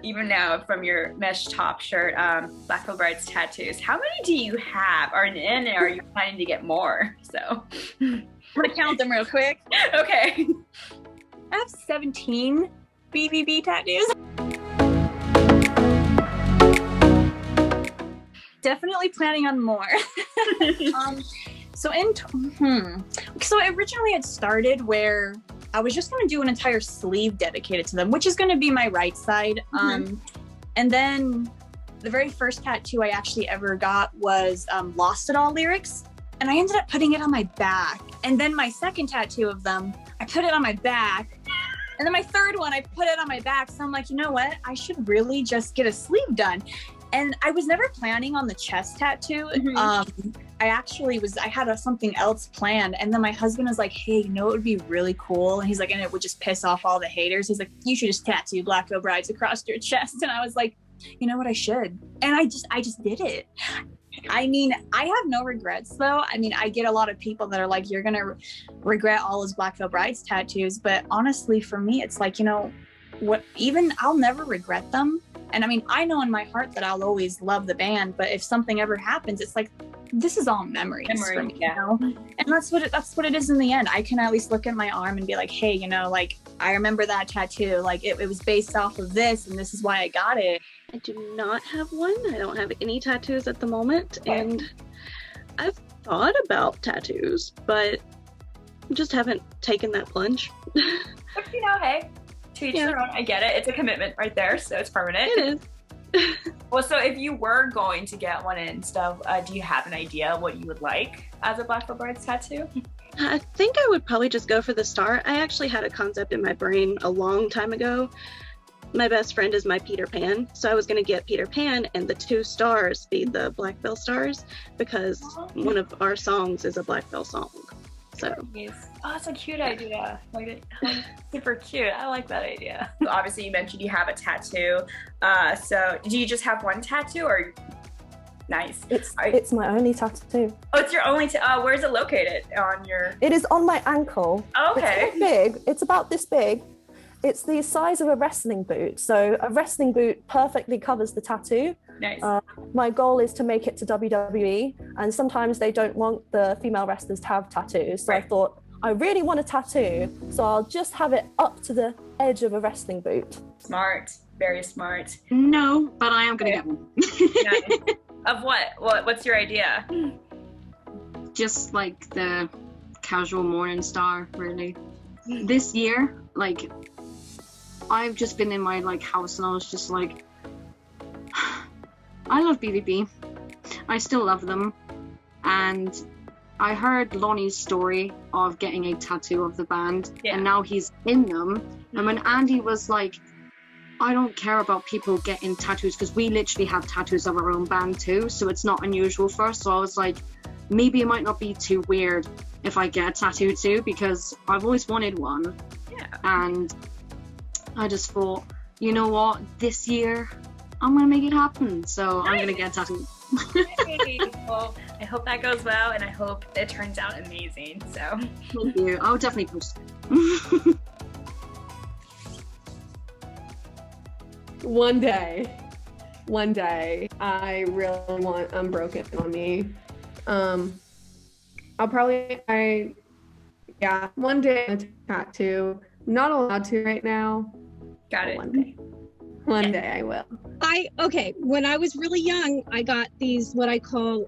even now from your mesh top shirt, Black Veil Bride's tattoos, how many do you have? And are you planning to get more? So I'm gonna count them real quick. Okay. I have 17 BVB tattoos. Definitely planning on more. So originally it started where I was just going to do an entire sleeve dedicated to them, which is going to be my right side. And then the very first tattoo I actually ever got was Lost It All lyrics. And I ended up putting it on my back. And then my second tattoo of them, I put it on my back. And then my third one, I put it on my back. So I'm like, you know what? I should really just get a sleeve done. And I was never planning on the chest tattoo. I had something else planned. And then my husband was like, hey, you know what would be really cool? And he's like, and it would just piss off all the haters. He's like, you should just tattoo Black Veil Brides across your chest. And I was like, you know what, I should. And I just did it. I mean, I have no regrets though. I mean, I get a lot of people that are like, you're going to regret all those Black Veil Brides tattoos. But honestly, for me, it's like, you know what, even I'll never regret them. And I mean, I know in my heart that I'll always love the band, but if something ever happens, it's like, this is all memories for me, you know? And that's what it is in the end. I can at least look at my arm and be like, hey, you know, like, I remember that tattoo. Like, it was based off of this, and this is why I got it. I do not have one. I don't have any tattoos at the moment. And I've thought about tattoos, but just haven't taken that plunge. But, you know, hey, to each their own. I get it. It's a commitment right there, so it's permanent. It is. Well, so if you were going to get one and stuff, do you have an idea what you would like as a Black Veil Brides tattoo? I think I would probably just go for the star. I actually had a concept in my brain a long time ago. My best friend is my Peter Pan, so I was going to get Peter Pan and the 2 stars be the Black Veil stars because one of our songs is a Black Veil song. So. Oh, that's a cute idea. Like, super cute. I like that idea. So obviously, you mentioned you have a tattoo. So do you just have one tattoo, or? Nice. It's my only tattoo. Oh, it's your only where's it located on your? It is on my ankle. Oh, okay. It's not big. It's about this big. It's the size of a wrestling boot. So a wrestling boot perfectly covers the tattoo. Nice. My goal is to make it to WWE, and sometimes they don't want the female wrestlers to have tattoos. So I thought, I really want a tattoo, so I'll just have it up to the edge of a wrestling boot. Smart. Very smart. No, but I am going to get one. Nice. Of what? What's your idea? Just like the casual morning star, really. This year, like, I've just been in my house and I was just like, I love BVB. I still love them. And I heard Lonnie's story of getting a tattoo of the band, and now he's in them. And when Andy was like, I don't care about people getting tattoos, because we literally have tattoos of our own band too, so it's not unusual for us. So I was like, maybe it might not be too weird if I get a tattoo too, because I've always wanted one. And I just thought, you know what, this year I'm gonna make it happen, so I'm gonna get a tattoo. Well, I hope that goes well, and I hope it turns out amazing. So thank you. I'll definitely post it. One day, I really want Unbroken on me. One day a tattoo. Not allowed to right now. Got it. One day I will. When I was really young, I got these, what I call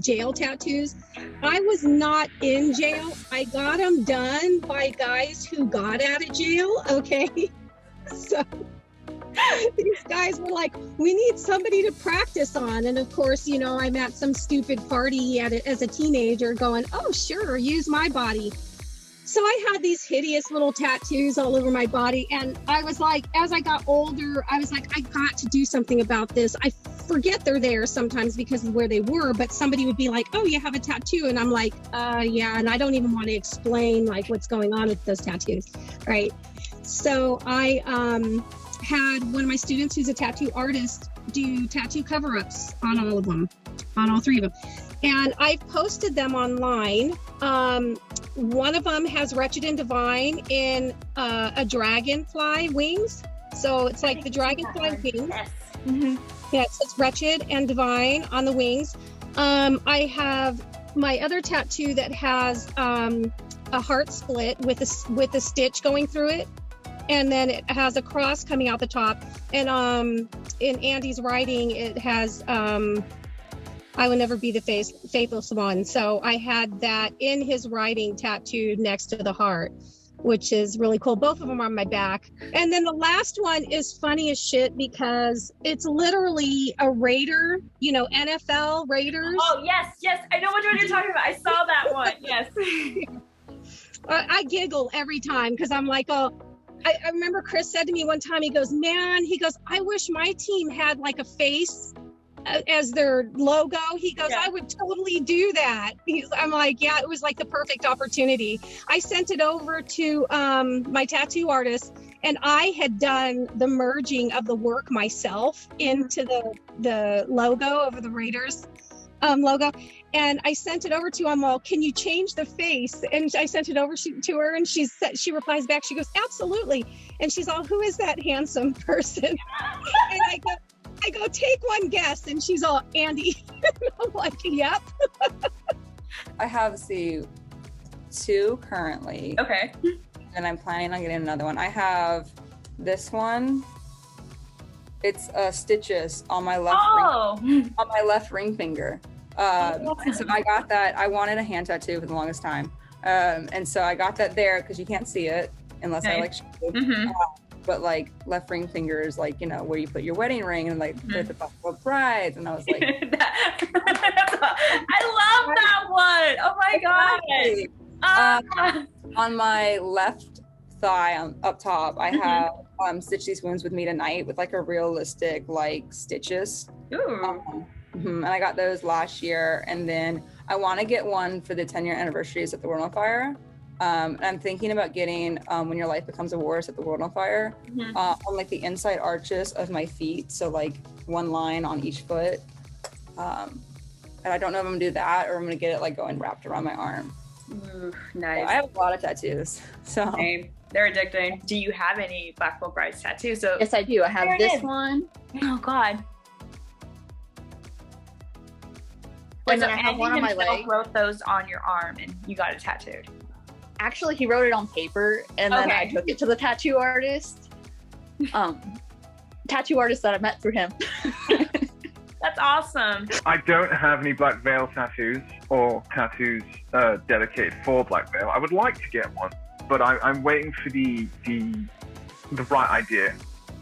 jail tattoos. I was not in jail. I got them done by guys who got out of jail, okay? So these guys were like, we need somebody to practice on. And of course, you know, I'm at some stupid party as a teenager going, oh, sure, use my body. So I had these hideous little tattoos all over my body. And I was like, as I got older, I was like, I got to do something about this. I forget they're there sometimes because of where they were, but somebody would be like, oh, you have a tattoo. And I'm like, yeah. And I don't even want to explain like what's going on with those tattoos, right? So I had one of my students who's a tattoo artist do tattoo cover-ups on all of them, on all 3 of them. And I've posted them online. One of them has Wretched and Divine in a dragonfly wings. So it's like the dragonfly wings. Yes. Yeah, it says wretched and divine on the wings. I have my other tattoo that has a heart split with a stitch going through it, and then it has a cross coming out the top. And in Andy's writing, it has I will never be the faithless one. So I had that in his writing tattooed next to the heart, which is really cool. Both of them are on my back. And then the last one is funny as shit because it's literally a Raider, NFL Raiders. Oh, yes. I know which one you're talking about. I saw that one. Yes. I giggle every time because I'm like, oh, I remember Chris said to me one time, he goes, I wish my team had like a face as their logo. He goes, I would totally do that. I'm like, yeah, it was like the perfect opportunity. I sent it over to my tattoo artist, and I had done the merging of the work myself into the logo of the Raiders logo. And I sent it over to him. Well, can you change the face? And I sent it over to her, and she replies back. She goes, absolutely. And she's all, who is that handsome person? And I go, take one guess. And she's all, Andy. I'm like, yep. I have, two currently. Okay. And I'm planning on getting another one. I have this one. It's stitches on my left ring finger. And so I got that. I wanted a hand tattoo for the longest time. And so I got that there because you can't see it unless I show you. But like left ring finger is like, where you put your wedding ring, and like the Buffalo Brides. And I was like, I love that one. Oh my God. On my left thigh up top, I have Stitch These Wounds With Me Tonight with like a realistic like stitches. Ooh. And I got those last year. And then I want to get one for the 10-year anniversaries at the World on Fire. And I'm thinking about getting When Your Life Becomes a War at the World on Fire on like the inside arches of my feet. So like one line on each foot. And I don't know if I'm gonna do that or I'm gonna get it like going wrapped around my arm. Ooh, nice. I have a lot of tattoos. So they're addicting. Do you have any Black Bull Brides tattoos? So yes, I do. I have this one. Oh God. And then I have one on my leg. Wrote those on your arm, and you got it tattooed. Actually, he wrote it on paper, and then I took it to the tattoo artist. Tattoo artist that I met through him. That's awesome. I don't have any Black Veil tattoos or tattoos dedicated for Black Veil. I would like to get one, but I'm waiting for the right idea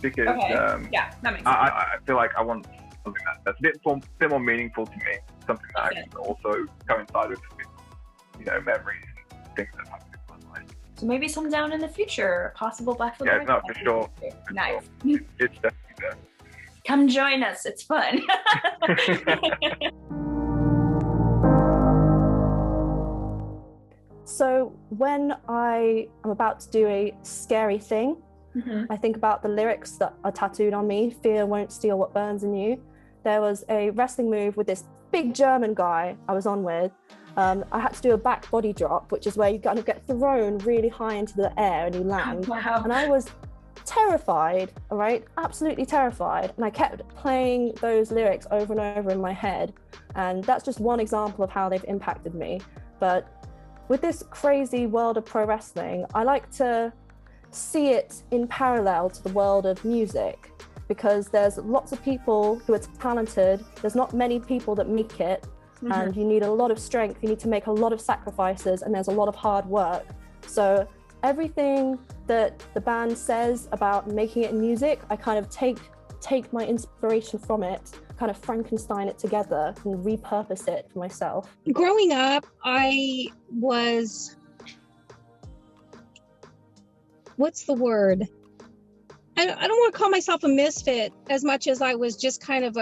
because that makes sense. I feel like I want something that's a bit more meaningful to me, something that I can also coincide with memories and things that happen in my life. So maybe some down in the future, possible Black Bull Brides. Yeah, no, for sure. Nice. It's definitely there. Come join us. It's fun. So when I am about to do a scary thing, I think about the lyrics that are tattooed on me. Fear won't steal what burns in you. There was a wrestling move with this big German guy I was on with. I had to do a back body drop, which is where you kind of get thrown really high into the air and you land. Wow. And I was terrified, all right, absolutely terrified. And I kept playing those lyrics over and over in my head. And that's just one example of how they've impacted me. But with this crazy world of pro wrestling, I like to see it in parallel to the world of music, because there's lots of people who are talented. There's not many people that make it. And you need a lot of strength. You need to make a lot of sacrifices, and there's a lot of hard work. So everything that the band says about making it in music, I kind of take my inspiration from it, kind of Frankenstein it together and repurpose it for myself. Growing up, I was, what's the word? I don't want to call myself a misfit as much as I was just kind of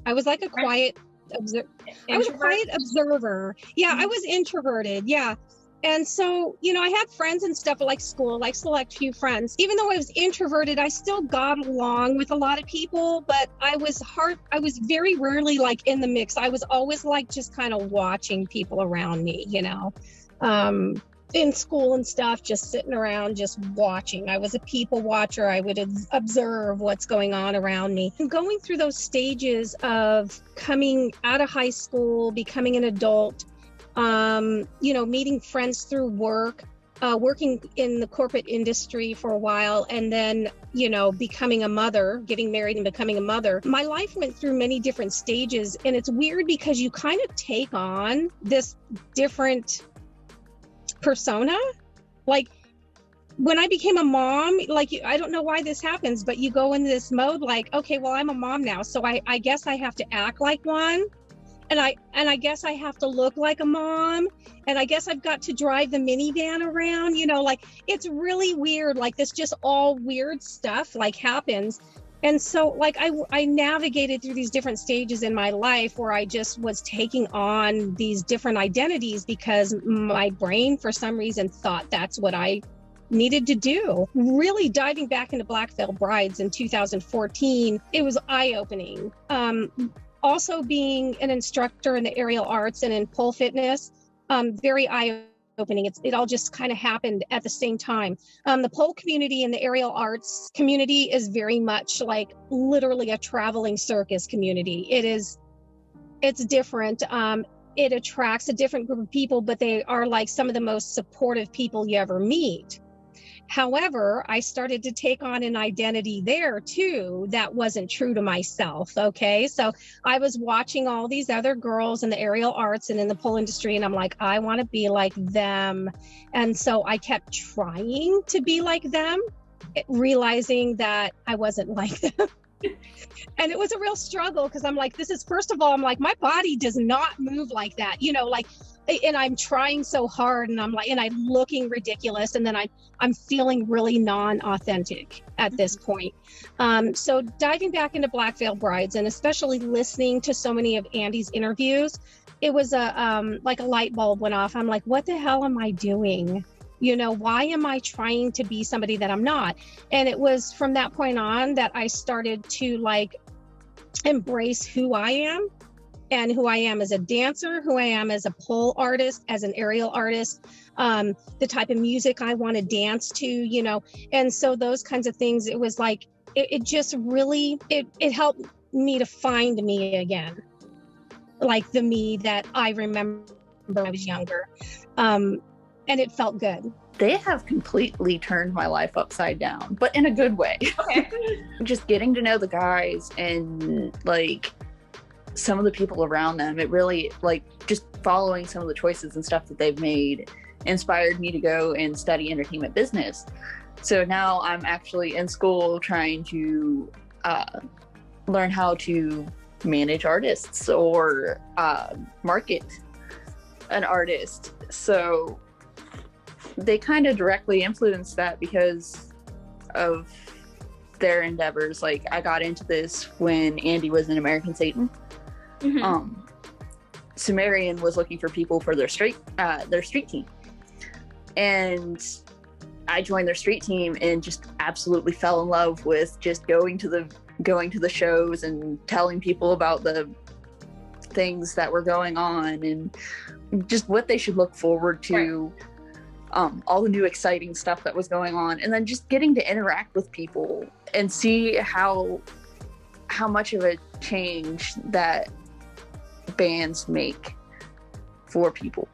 I was like a quiet observer. I was a quiet observer. Yeah, I was introverted. Yeah. And so, I had friends and stuff at like school, like select few friends. Even though I was introverted, I still got along with a lot of people, but I was very rarely like in the mix. I was always like just kind of watching people around me, in school and stuff, just sitting around, just watching. I was a people watcher. I would observe what's going on around me. And going through those stages of coming out of high school, becoming an adult, meeting friends through work, working in the corporate industry for a while, and then, becoming a mother, getting married and becoming a mother. My life went through many different stages, and it's weird because you kind of take on this different persona. Like when I became a mom, I don't know why this happens, but you go into this mode like, okay, well, I'm a mom now, so I guess I have to act like one, and I guess I have to look like a mom, and I guess I've got to drive the minivan around, it's really weird. Like this just all weird stuff happens. And so I navigated through these different stages in my life where I just was taking on these different identities because my brain, for some reason, thought that's what I needed to do. Really diving back into Black Veil Brides in 2014, it was eye-opening. Also being an instructor in the aerial arts and in pole fitness, very eye-opening. It all just kind of happened at the same time. The pole community and the aerial arts community is very much literally a traveling circus community. It's different. It attracts a different group of people, but they are some of the most supportive people you ever meet. However, I started to take on an identity there too that wasn't true to myself. Okay. So I was watching all these other girls in the aerial arts and in the pole industry, and I'm like, I want to be like them. And so I kept trying to be like them, realizing that I wasn't like them. And it was a real struggle because I'm like, first of all, I'm like, my body does not move like that, and I'm trying so hard, and I'm looking ridiculous, and then I'm feeling really non-authentic at this point. So diving back into Black Veil Brides, and especially listening to so many of Andy's interviews, it was a light bulb went off. I'm like, what the hell am I doing? Why am I trying to be somebody that I'm not? And it was from that point on that I started to embrace who I am. And who I am as a dancer, who I am as a pole artist, as an aerial artist, the type of music I want to dance to, and so those kinds of things. It was it just really, it helped me to find me again, like the me that I remember when I was younger, and it felt good. They have completely turned my life upside down, but in a good way. Okay. Just getting to know the guys and some of the people around them, it really just following some of the choices and stuff that they've made inspired me to go and study entertainment business. So now I'm actually in school trying to learn how to manage artists or market an artist. So they kind of directly influenced that because of their endeavors. I got into this when Andy was in American Satan. Mm-hmm. Sumerian was looking for people for their street team, and I joined their street team and just absolutely fell in love with just going to the shows and telling people about the things that were going on and just what they should look forward to. Right. All the new exciting stuff that was going on, and then just getting to interact with people and see how much of a change that bands make for people.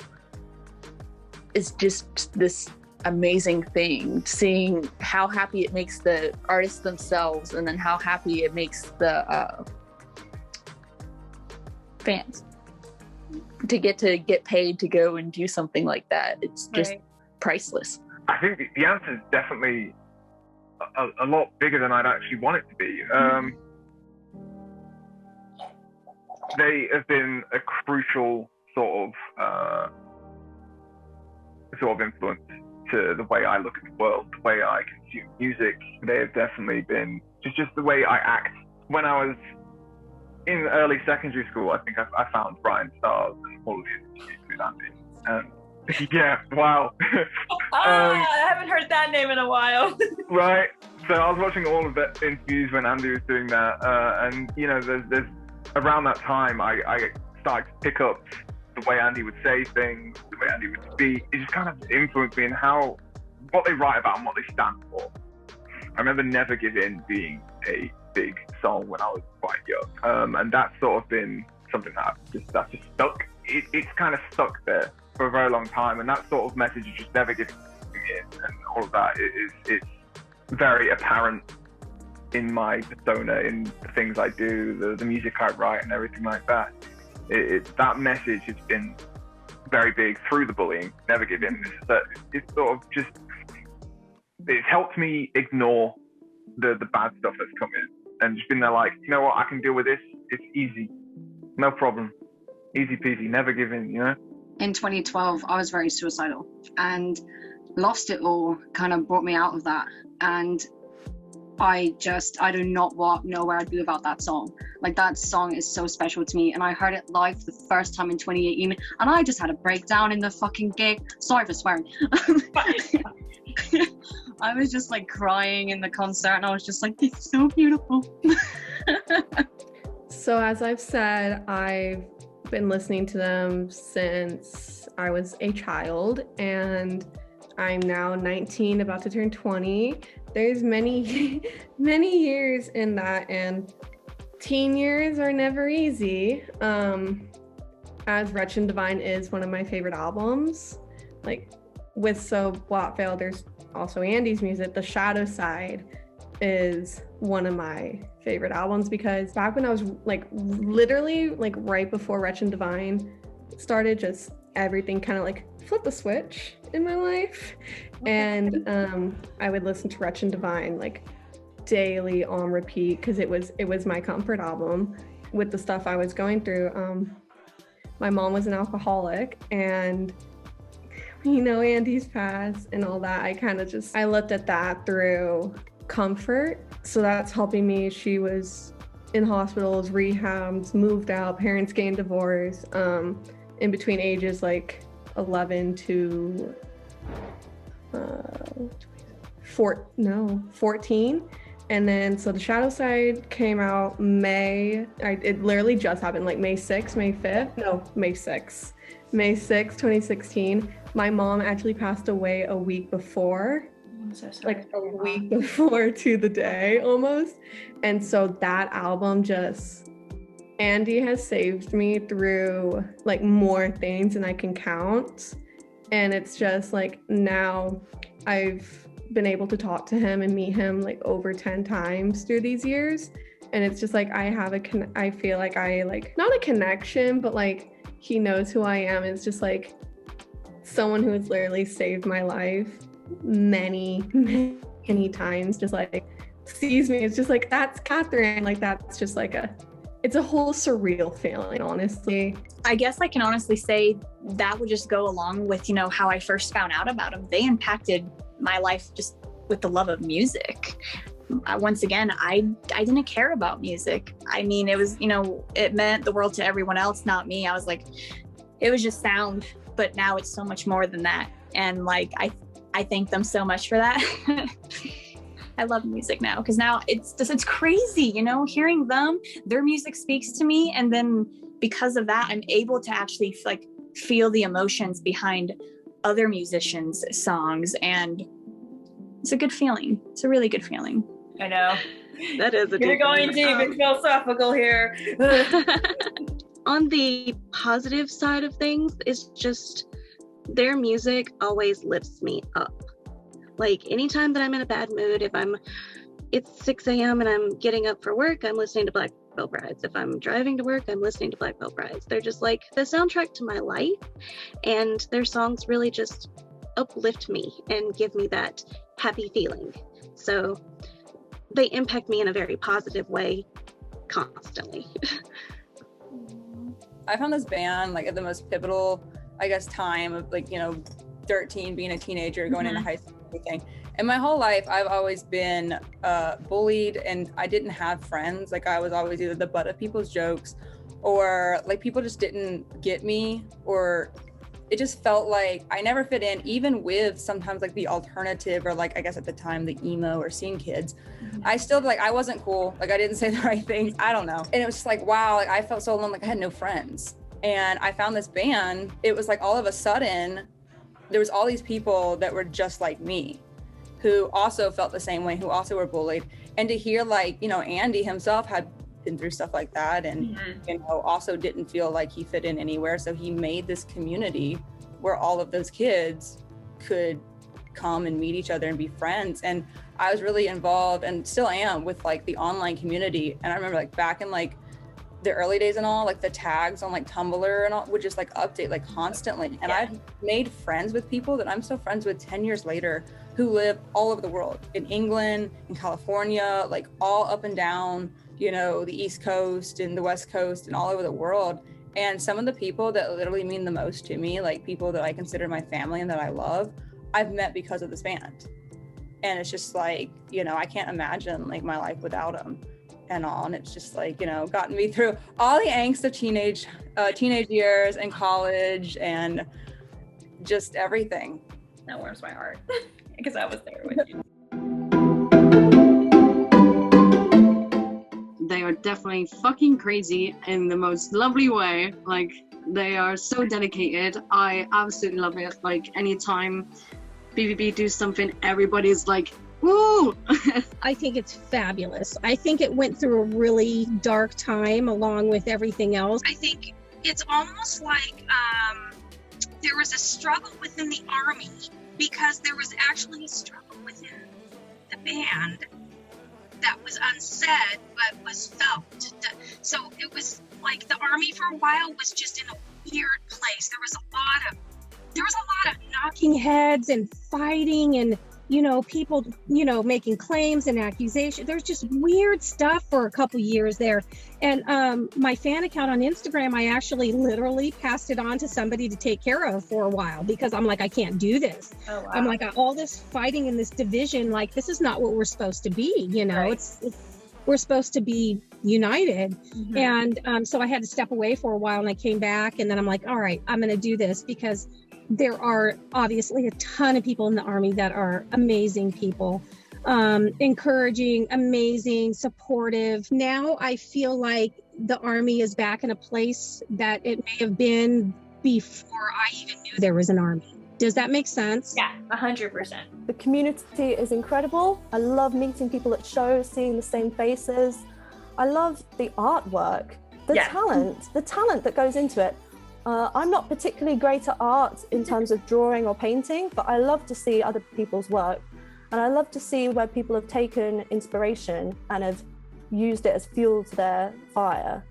It's just this amazing thing, seeing how happy it makes the artists themselves, and then how happy it makes the fans to get paid to go and do something like that. It's just priceless. I think the answer is definitely a lot bigger than I'd actually want it to be. They have been a crucial sort of influence to the way I look at the world, the way I consume music. They have definitely been just the way I act. When I was in early secondary school, I think I found Brian Stars and all of the interviews with Andy. Yeah, wow. I haven't heard that name in a while. Right. So I was watching all of the interviews when Andy was doing that, and there's around that time I started to pick up the way Andy would say things, the way Andy would speak, it just kind of influenced me in what they write about and what they stand for. I remember Never Give In being a big song when I was quite young, and that's sort of been something that's just stuck. It's kind of stuck there for a very long time, and that sort of message of just never giving in and all of that it's very apparent in my persona, in the things I do, the music I write, and everything like that. That message has been very big through the bullying. Never give in. It's sort of just, it's helped me ignore the bad stuff that's come in and just been there like, you know what, I can deal with this. It's easy, no problem, easy peasy. Never give in, you know. In 2012, I was very suicidal, and Lost It All kind of brought me out of that. And I do not know where I'd be without that song. Like, that song is so special to me, and I heard it live for the first time in 2018, and I just had a breakdown in the fucking gig. Sorry for swearing. I was just like crying in the concert, and I was just like, it's so beautiful. So as I've said, I've been listening to them since I was a child, and I'm now 19, about to turn 20. There's many years in that, and teen years are never easy. As Wretched Divine is one of my favorite albums. Like, with So What Fail, there's also Andy's music. The Shadow Side is one of my favorite albums, because back when I was like literally like right before Wretched Divine started, just everything kind of like flipped the switch in my life. And I would listen to Wretched Divine like daily on repeat, because it was my comfort album with the stuff I was going through. My mom was an alcoholic, and you know, Andy's past and all that, I looked at that through comfort. So that's helping me. She was in hospitals, rehabs, moved out, parents getting divorced, in between ages like 11 to 14. And then, so The Shadow Side came out it literally just happened, like May 6th, May 6th, 2016. My mom actually passed away a week before. I'm so sorry. Like a week before to the day almost. And so that album Andy has saved me through like more things than I can count. And it's just like, now I've been able to talk to him and meet him like over 10 times through these years. And it's just like, I feel like not a connection, but like he knows who I am. It's just like someone who has literally saved my life many times, just like sees me. It's just like, that's Katherine. Like, that's just like it's a whole surreal feeling, honestly. I guess I can honestly say that would just go along with, you know, how I first found out about them. They impacted my life just with the love of music. Once again, I didn't care about music. I mean, it was, you know, it meant the world to everyone else, not me. I was like, it was just sound, but now it's so much more than that. And like, I thank them so much for that. I love music now, because now it's crazy, you know, hearing their music speaks to me. And then because of that, I'm able to actually like feel the emotions behind other musicians' songs. And it's a good feeling. It's a really good feeling. I know. That is a You're going deep and philosophical here. On the positive side of things, it's just their music always lifts me up. Like, anytime that I'm in a bad mood, it's 6 a.m. and I'm getting up for work, I'm listening to Black Veil Brides. If I'm driving to work, I'm listening to Black Veil Brides. They're just like the soundtrack to my life, and their songs really just uplift me and give me that happy feeling. So they impact me in a very positive way constantly. I found this band like at the most pivotal, I guess, time of like, you know, 13, being a teenager, going into high school, everything. And my whole life, I've always been bullied, and I didn't have friends. Like, I was always either the butt of people's jokes, or like people just didn't get me, or it just felt like I never fit in, even with sometimes like the alternative, or like, I guess at the time, the emo or scene kids. I still like, I wasn't cool. Like, I didn't say the right things. I don't know. And it was just like, wow, like I felt so alone. Like, I had no friends. And I found this band. It was like all of a sudden, there was all these people that were just like me, who also felt the same way, who also were bullied. And to hear like, you know, Andy himself had been through stuff like that, and you know, also didn't feel like he fit in anywhere. So he made this community where all of those kids could come and meet each other and be friends. And I was really involved, and still am, with like the online community. And I remember like back in like the early days and all, like the tags on like Tumblr and all would just like update like constantly. And I've made friends with people that I'm still friends with 10 years later, who live all over the world, in England, in California, like all up and down, you know, the East Coast and the West Coast and all over the world. And some of the people that literally mean the most to me, like people that I consider my family and that I love, I've met because of this band. And it's just like, you know, I can't imagine like my life without them and all. And it's just like, you know, gotten me through all the angst of teenage years and college and just everything. That warms my heart because I was there with you. They are definitely fucking crazy in the most lovely way. Like, they are so dedicated. I absolutely love it. Like, anytime BVB do something, everybody's like, woo! I think it's fabulous. I think it went through a really dark time along with everything else. I think it's almost like there was a struggle within the Army, because there was actually a struggle within the band that was unsaid but was felt. So it was like the Army for a while was just in a weird place. There was a lot of knocking heads and fighting, and you know, people, you know, making claims and accusations. There's just weird stuff for a couple years there. And my fan account on Instagram, I actually literally passed it on to somebody to take care of for a while, because I'm like, I can't do this. Oh, wow. I'm like, all this fighting in this division, like, this is not what we're supposed to be, you know. Right. We're supposed to be united. And so I had to step away for a while, and I came back, and then I'm like, all right, I'm going to do this, because there are obviously a ton of people in the Army that are amazing people, encouraging, amazing, supportive. Now I feel like the Army is back in a place that it may have been before I even knew there was an Army. Does that make sense? Yeah, 100%. The community is incredible. I love meeting people at shows, seeing the same faces. I love the artwork, the talent that goes into it. I'm not particularly great at art in terms of drawing or painting, but I love to see other people's work. And I love to see where people have taken inspiration and have used it as fuel to their fire.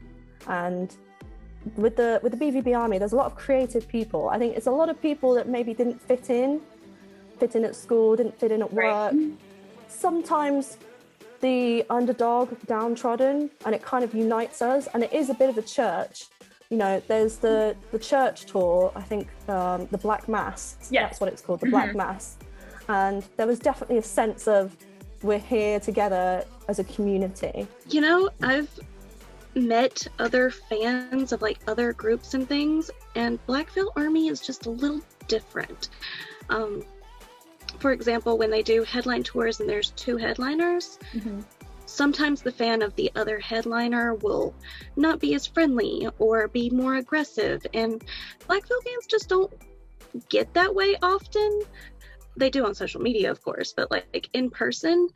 And with the BVBarmy, there's a lot of creative people. I think it's a lot of people that maybe didn't fit in at school, didn't fit in at work. Right. Sometimes the underdog, downtrodden, and it kind of unites us. And it is a bit of a church. You know, there's the church tour, I think, the Black Mass. That's what it's called, the Black Mass. And there was definitely a sense of, we're here together as a community. You know, I've met other fans of like other groups and things, and Blackville Army is just a little different. For example, when they do headline tours and there's 2 headliners, sometimes the fan of the other headliner will not be as friendly or be more aggressive, and Blackville fans just don't get that way often. They do on social media, of course, but like in person,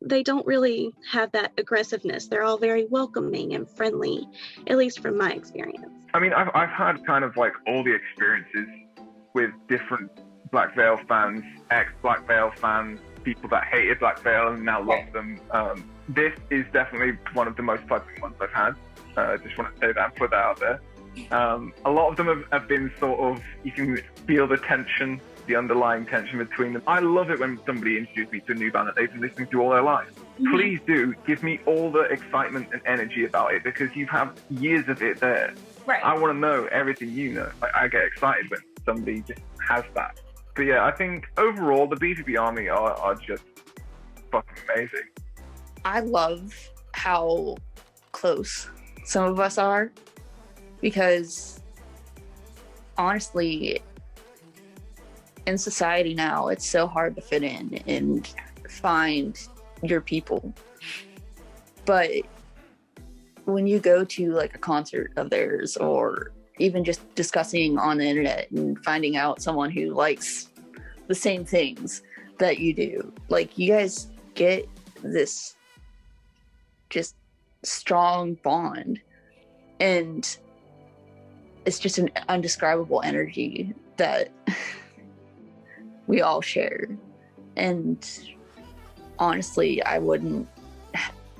they don't really have that aggressiveness. They're all very welcoming and friendly, at least from my experience. I mean, I've had kind of like all the experiences with different Black Veil fans, ex-Black Veil fans, people that hated Black Veil and now love them. This is definitely one of the most pleasant ones I've had. I just want to say that and put that out there. A lot of them have been sort of, you can feel the tension, the underlying tension between them. I love it when somebody introduces me to a new band that they've been listening to all their life. Please do give me all the excitement and energy about it, because you have years of it there. Right. I want to know everything you know. I get excited when somebody just has that. But yeah, I think overall the BVBarmy are just fucking amazing. I love how close some of us are, because honestly, in society now, it's so hard to fit in and find your people. But when you go to like a concert of theirs or even just discussing on the internet and finding out someone who likes the same things that you do. Like, you guys get this just strong bond, and it's just an undescribable energy that we all share. And honestly, I wouldn't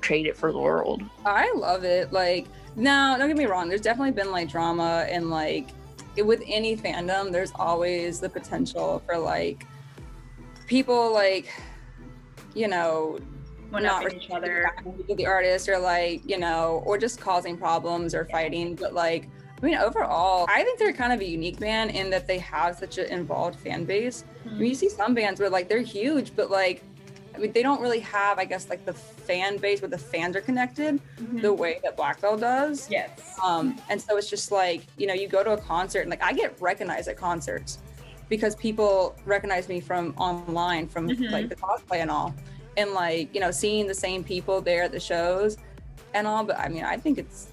trade it for the world. I love it. Like, no, don't get me wrong, there's definitely been like drama, and like with any fandom there's always the potential for like people like, you know, not each other, the artist, or like, you know, or just causing problems or fighting. But like, I mean, overall, I think they're kind of a unique band in that they have such an involved fan base. I mean, you see some bands where like they're huge, but like, I mean, they don't really have, I guess, like the fan base where the fans are connected the way that Black Veil does. Yes. And so it's just like, you know, you go to a concert and like I get recognized at concerts because people recognize me from online, from like the cosplay and all. And like, you know, seeing the same people there at the shows and all. But I mean, I think it's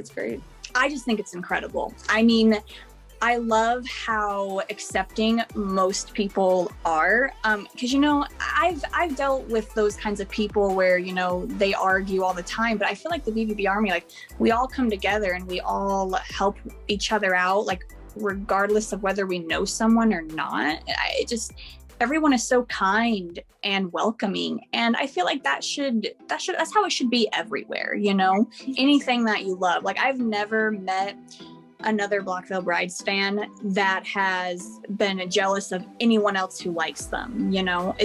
great. I just think it's incredible. I mean, I love how accepting most people are, because, you know, I've dealt with those kinds of people where, you know, they argue all the time, but I feel like the BVBarmy, like, we all come together and we all help each other out, like, regardless of whether we know someone or not. Everyone is so kind and welcoming, and I feel like that's how it should be everywhere, you know. Anything that you love. Like, I've never met another Black Veil Brides fan that has been jealous of anyone else who likes them, you know.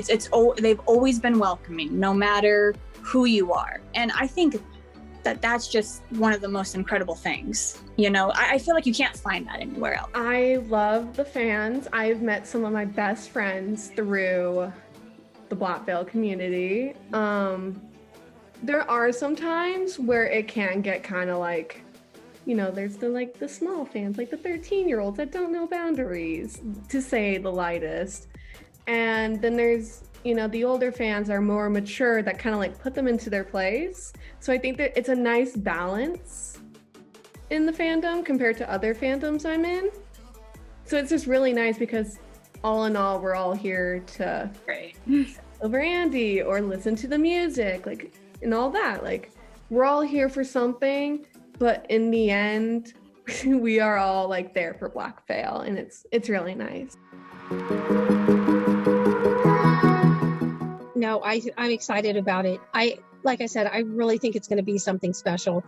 They've always been welcoming, no matter who you are, and I think that's just one of the most incredible things, you know. I feel like you can't find that anywhere else. I love the fans. I've met some of my best friends through the Black Veil community. There are some times where it can get kind of like, you know, there's the small fans, like the 13-year-olds that don't know boundaries, to say the lightest. And then there's, you know, the older fans are more mature that kind of like put them into their place. So I think that it's a nice balance in the fandom compared to other fandoms I'm in. So it's just really nice because all in all, we're all here to over Andy or listen to the music, like, and all that. Like, we're all here for something, but in the end, we are all like there for Black Veil, and it's really nice. No, I'm excited about it. Like I said, I really think it's going to be something special.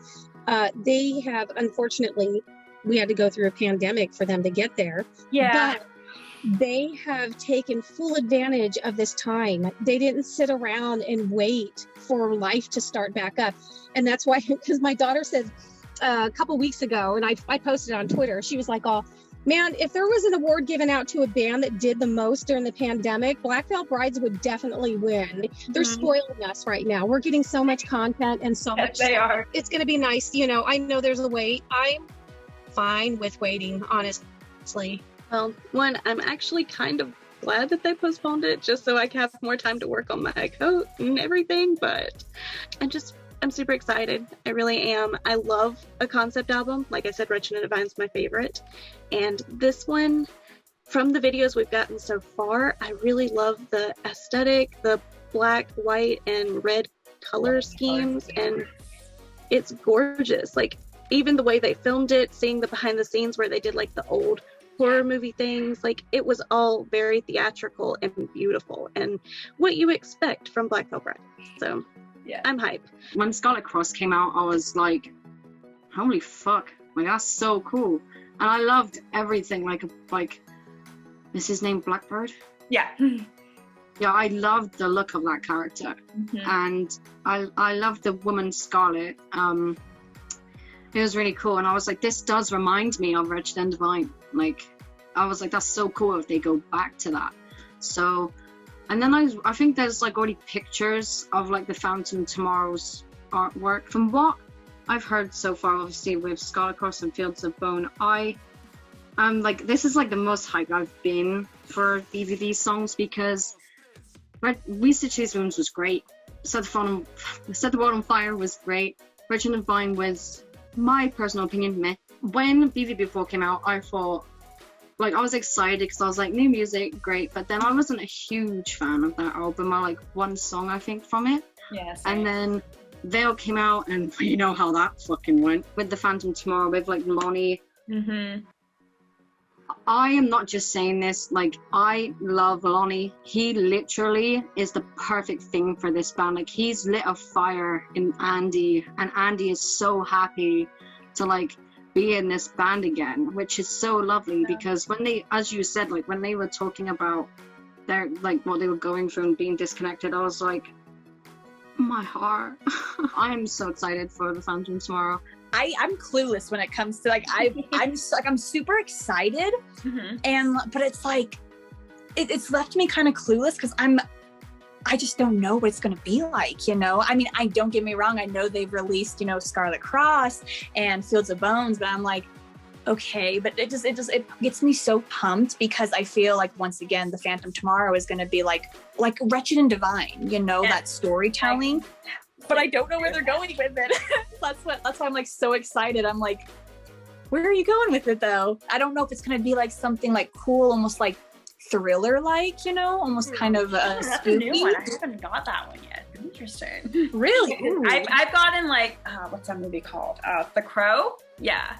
They have, unfortunately, we had to go through a pandemic for them to get there. Yeah. But they have taken full advantage of this time. They didn't sit around and wait for life to start back up. And that's why, because my daughter said a couple weeks ago, and I posted on Twitter, she was like, oh, man, if there was an award given out to a band that did the most during the pandemic, Black Veil Brides would definitely win. They're spoiling us right now. We're getting so much content and so much. They are. It's going to be nice. You know, I know there's a wait. I'm fine with waiting, honestly. Well, one, I'm actually kind of glad that they postponed it just so I can have more time to work on my coat and everything, but I'm super excited. I really am. I love a concept album. Like I said, Wretched and Divine's my favorite. And this one, from the videos we've gotten so far, I really love the aesthetic, the black, white, and red color schemes, and it's gorgeous. Like, even the way they filmed it, seeing the behind the scenes where they did like the old horror movie things, like, it was all very theatrical and beautiful and what you expect from Black Veil Brides. So yeah, I'm hyped. When Scarlet Cross came out, I was like, holy fuck, like, that's so cool. And I loved everything, like is his name Blackbird? Yeah. Yeah, I loved the look of that character. And I loved the woman Scarlet. It was really cool, and I was like, this does remind me of Wretched and Divine. Like, I was like, that's so cool if they go back to that. So, and then I think there's like already pictures of like the Phantom Tomorrow's artwork. From what I've heard so far, obviously with Scarlet Cross and Fields of Bone, I'm like, this is like the most hyped I've been for BVB songs, because We Set Chase Wounds was great. Set the World on Fire was great. Wretched and Divine was, my personal opinion, meh. when BVB4 came out, I thought, like, I was excited because I was like, new music, great. But then I wasn't a huge fan of that album. I like one song, I think, from it. Yeah. And then Veil came out, and you know how that fucking went with the Phantom Tomorrow with like Lonnie. I am not just saying this, like, I love Lonnie. He literally is the perfect thing for this band. Like, he's lit a fire in Andy, and Andy is so happy to like be in this band again, which is so lovely. Because when they, as you said, like when they were talking about their, like, what they were going through and being disconnected, I was like, my heart. I'm so excited for the Phantom Tomorrow. I'm clueless when it comes to like I'm super excited, but it's like it's left me kind of clueless because I just don't know what it's gonna be like, you know. I mean, I don't get me wrong, I know they've released, you know, Scarlet Cross and Fields of Bones, but I'm like, okay, but it gets me so pumped because I feel like once again the Phantom Tomorrow is gonna be like Wretched and Divine, you know, that storytelling. But I don't know where they're going with it. That's why I'm like so excited. I'm like, where are you going with it though? I don't know if it's gonna be like something like cool, almost like thriller like, you know, almost kind of that's a new one. I haven't got that one yet. Interesting. Really? I've gotten like what's that movie called? The Crow? Yeah.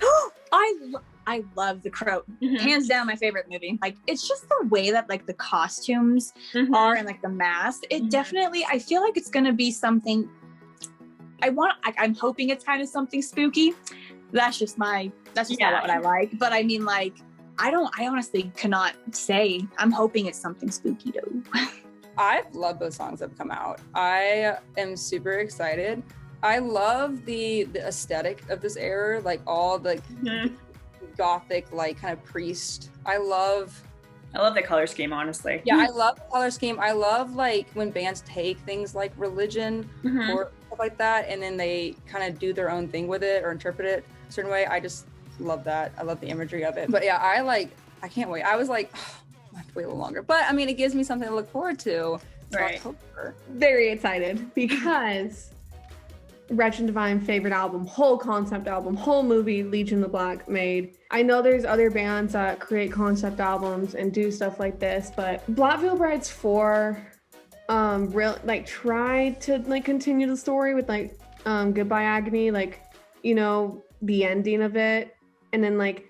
I love The Crow. Hands down my favorite movie. Like, it's just the way that like the costumes are and like the mask. It definitely, I feel like it's gonna be something I'm hoping it's kind of something spooky. That's just not what I like. But I mean, like, I honestly cannot say. I'm hoping it's something spooky though. I love those songs that have come out. I am super excited. I love the aesthetic of this era, like all the gothic, like kind of priest. I love the color scheme, honestly. Yeah, I love the color scheme. I love like when bands take things like religion or stuff like that, and then they kind of do their own thing with it or interpret it a certain way. I just love that. I love the imagery of it. But yeah, I can't wait. I was like, oh, I have to wait a little longer. But I mean, it gives me something to look forward to. Right. October. Very excited because Wretched and Divine, favorite album, whole concept album, whole movie Legion of the Black made. I know there's other bands that create concept albums and do stuff like this, but Black Veil Brides 4 tried to like continue the story with like Goodbye Agony, like, you know, the ending of it, and then like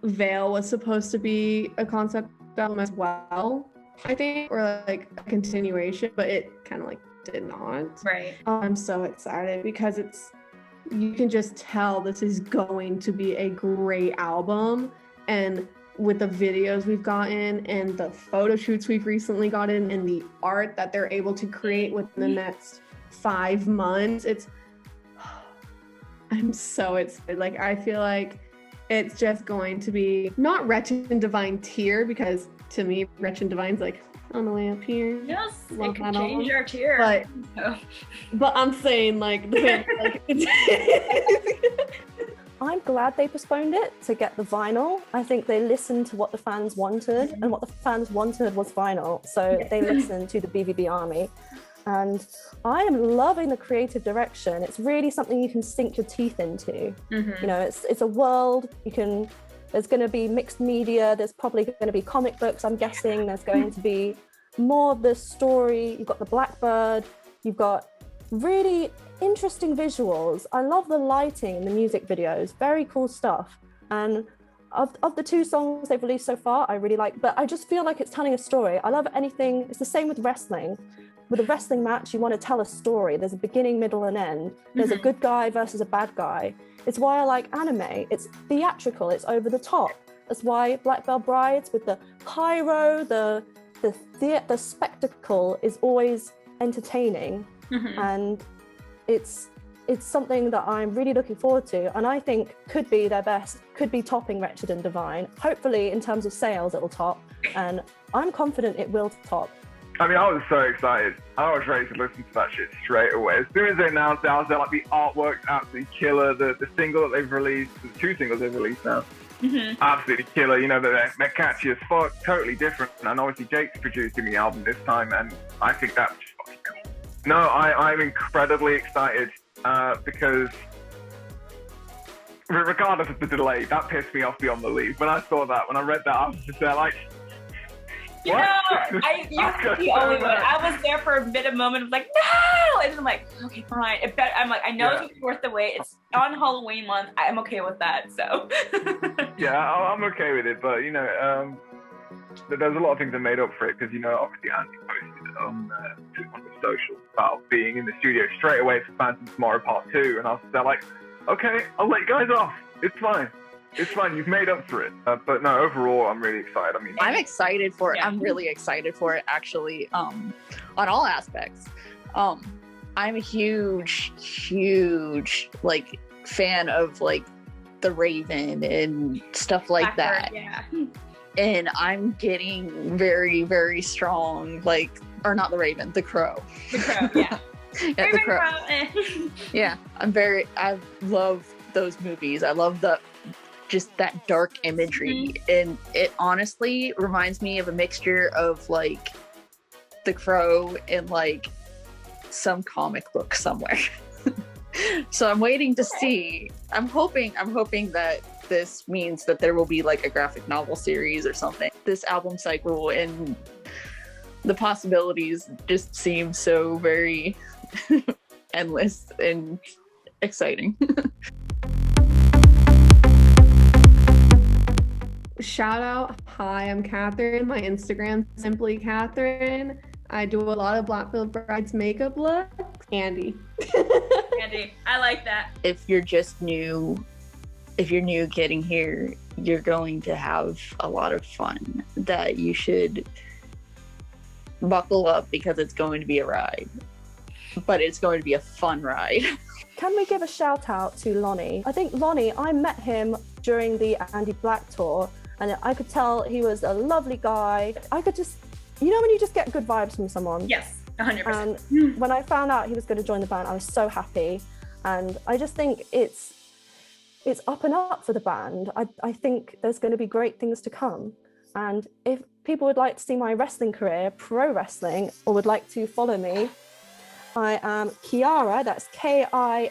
Veil was supposed to be a concept album as well, I think, or like a continuation, but it kind of like did not. Right. I'm so excited because you can just tell this is going to be a great album, and with the videos we've gotten and the photo shoots we've recently gotten and the art that they're able to create within the next 5 months, I'm so excited. Like, I feel like it's just going to be not Wretched and Divine tier, because to me Wretched and Divine's like on the way up here. Yes, it can change our tier. But I'm saying like I'm glad they postponed it to get the vinyl. I think they listened to what the fans wanted, and what the fans wanted was vinyl. So they listened to the BVBarmy. And I am loving the creative direction. It's really something you can sink your teeth into. You know, it's a world there's going to be mixed media. There's probably going to be comic books, I'm guessing. There's going to be more of the story. You've got the Blackbird. You've got really interesting visuals. I love the lighting in the music videos. Very cool stuff. And of the 2 songs they've released so far, I really like. But I just feel like it's telling a story. I love anything. It's the same with wrestling. With a wrestling match, you want to tell a story. There's a beginning, middle, and end. There's a good guy versus a bad guy. It's why I like anime. It's theatrical. It's over the top. That's why Black Veil Brides, with the pyro, the spectacle, is always entertaining, and it's something that I'm really looking forward to, and I think could be their best. Could be topping Wretched and Divine. Hopefully, in terms of sales, it'll top, and I'm confident it will top. I mean, I was so excited. I was ready to listen to that shit straight away. As soon as they announced it, I was there, like, the artwork's absolutely killer. The single that they've released, the 2 singles they've released now, absolutely killer. You know, they're catchy as fuck, totally different. And obviously Jake's producing the album this time, and I think that's just fucking cool. No, I'm incredibly excited because regardless of the delay, that pissed me off beyond belief. When I saw that, when I read that, I was just there like, you know, you're the only one. I was there for a moment of like, no! And I'm like, okay, fine. I'm like, I know it's worth the wait. It's on Halloween month. I'm okay with that, so. Yeah, I'm okay with it, but, you know, there's a lot of things that made up for it, because, you know, obviously Andy posted on the social about being in the studio straight away for Phantom Tomorrow Part 2, and I was there like, okay, I'll let you guys off. It's fine. It's fine. You've made up for it. But no, overall, I'm really excited. I mean, I'm excited for it. I'm really excited for it, actually, on all aspects. I'm a huge, like, fan of, like, The Raven and stuff like that. Yeah. And I'm getting very, very strong, like, or not The Raven, The Crow. The Crow, yeah. Yeah, The Crow. Yeah, I love those movies. I love just that dark imagery. And it honestly reminds me of a mixture of, like, The Crow and, like, some comic book somewhere. So I'm waiting to see. I'm hoping that this means that there will be, like, a graphic novel series or something. This album cycle and the possibilities just seem so very endless and exciting. Shout out, hi, I'm Katherine. My Instagram, simply Katherine. I do a lot of Black Veil Bride's makeup looks. Andy. Andy, I like that. If you're new getting here, you're going to have a lot of fun that you should buckle up, because it's going to be a ride. But it's going to be a fun ride. Can we give a shout out to Lonnie? I think Lonnie, I met him during the Andy Black tour, and I could tell he was a lovely guy. I could just, you know when you just get good vibes from someone? Yes, 100%. And when I found out he was going to join the band, I was so happy. And I just think it's up and up for the band. I think there's going to be great things to come. And if people would like to see my wrestling career, pro wrestling, or would like to follow me, I am Kiara, that's Kiara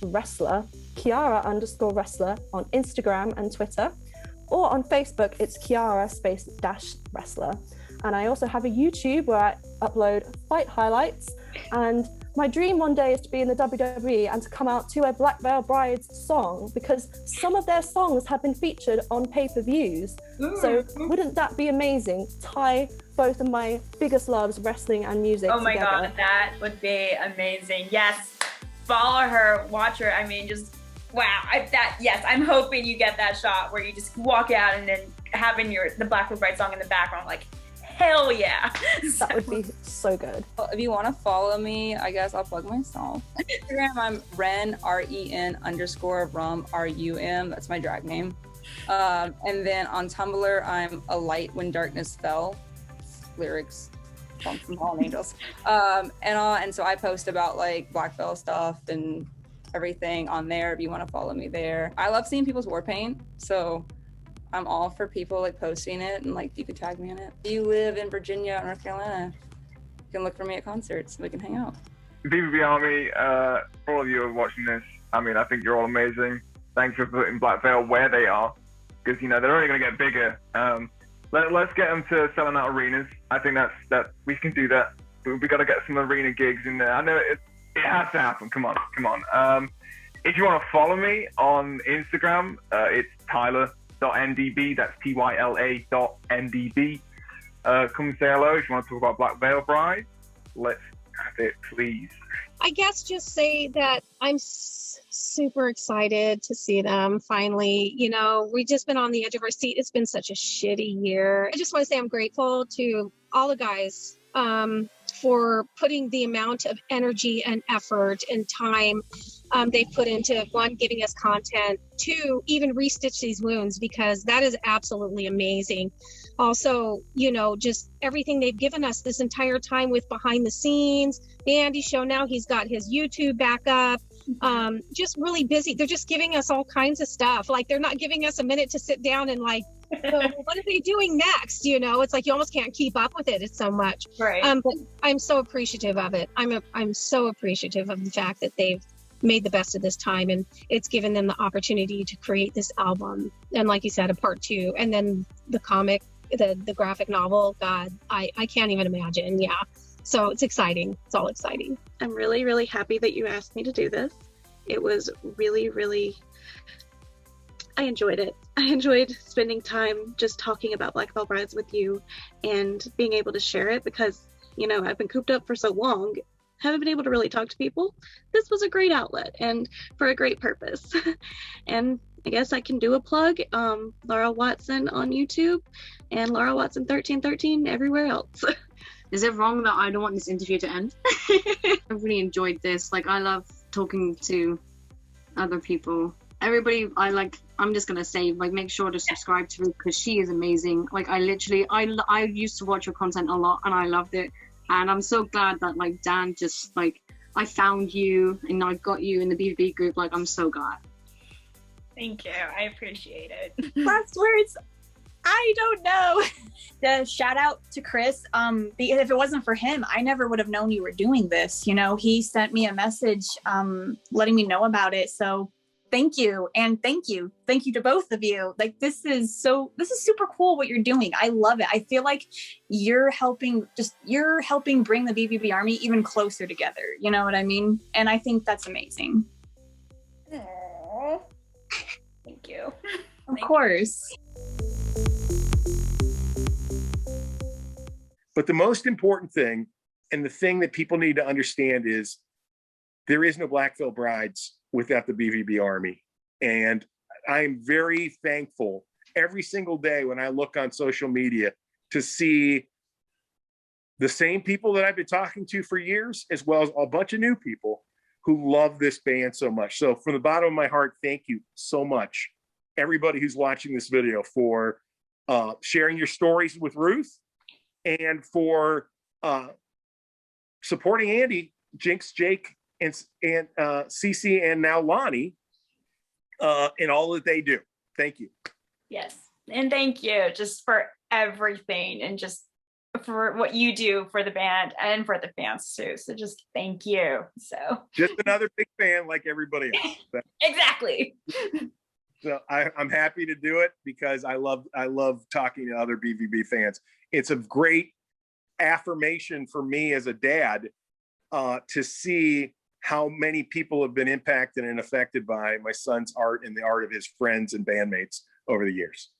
_wrestler, Kiara _wrestler on Instagram and Twitter, or on Facebook, it's Kiara _wrestler. And I also have a YouTube where I upload fight highlights. And my dream one day is to be in the WWE and to come out to a Black Veil Bride's song, because some of their songs have been featured on pay-per-views. So wouldn't that be amazing? Tie both of my biggest loves, wrestling and music, oh my together. God, that would be amazing. Yes, follow her, watch her. I mean, just wow. Yes, I'm hoping you get that shot where you just walk out and then having the Black Veil Bride song in the background, like, hell yeah. That would be so good. Well, if you want to follow me, I guess I'll plug myself. Instagram, I'm Ren, REN _Rum, RUM. That's my drag name. And then on Tumblr, I'm A Light When Darkness Fell. Lyrics from Fallen Angels. And so I post about, like, Black Veil stuff and everything on there if you want to follow me there. I love seeing people's war paint, so I'm all for people, like, posting it, and, like, you could tag me in it. If you live in Virginia or North Carolina, you can look for me at concerts and we can hang out. BVBarmy, for all of you who are watching this, I mean, I think you're all amazing. Thanks for putting Black Veil where they are, because, you know, they're only going to get bigger. Let's get them to selling out arenas. I think that we can do that. We got to get some arena gigs in there. I know it has to happen. Come on. If you want to follow me on Instagram, it's Tyler.ndb. That's TYLA.ndb. Come say hello if you want to talk about Black Veil Bride. Let's have it, please. I guess just say that I'm super excited to see them finally. You know, we've just been on the edge of our seat. It's been such a shitty year. I just want to say I'm grateful to all the guys for putting the amount of energy and effort and time they've put into, one, giving us content, two, even restitch these wounds, because that is absolutely amazing. Also, you know, just everything they've given us this entire time with behind the scenes, the Andy show, now he's got his YouTube back up, just really busy. They're just giving us all kinds of stuff. Like, they're not giving us a minute to sit down and, like, well, what are they doing next? You know, it's like you almost can't keep up with it. It's so much. Right. But I'm so appreciative of it. I'm so appreciative of the fact that they've made the best of this time, and it's given them the opportunity to create this album. And like you said, a part 2, and then the comic, the graphic novel. God, I can't even imagine. Yeah. So it's exciting. It's all exciting. I'm really, really happy that you asked me to do this. It was really, really, I enjoyed it. I enjoyed spending time just talking about Black Veil Brides with you and being able to share it because, you know, I've been cooped up for so long, haven't been able to really talk to people. This was a great outlet and for a great purpose. And I guess I can do a plug. Lara Watson on YouTube and Lara Watson 1313 everywhere else. Is it wrong that I don't want this interview to end? I really enjoyed this. Like, I love talking to other people. Everybody, I'm just gonna say, like, make sure to subscribe to her because she is amazing. Like, I used to watch her content a lot and I loved it. And I'm so glad that, like, Dan just, like, I found you and I got you in the BVB group. Like, I'm so glad. Thank you. I appreciate it. Last words. I don't know. The shout out to Chris. If it wasn't for him, I never would have known you were doing this. You know, he sent me a message letting me know about it. So thank you. And thank you to both of you. Like, this is super cool what you're doing. I love it. I feel like you're helping bring the BVBarmy even closer together. You know what I mean? And I think that's amazing. Aww. Thank you. Of course. But the most important thing, and the thing that people need to understand, is there is no Black Veil Brides without the BVBarmy. And I am very thankful every single day when I look on social media to see the same people that I've been talking to for years, as well as a bunch of new people who love this band so much. So from the bottom of my heart, thank you so much, everybody who's watching this video, for sharing your stories with Ruth and for supporting Andy, Jinx, Jake, and Cece, and now Lonnie in all that they do. Thank you. Yes. And thank you just for everything and just for what you do for the band and for the fans too. So just thank you. So just another big fan like everybody else. Exactly. So I'm happy to do it because I love talking to other BVB fans. It's a great affirmation for me as a dad to see how many people have been impacted and affected by my son's art and the art of his friends and bandmates over the years.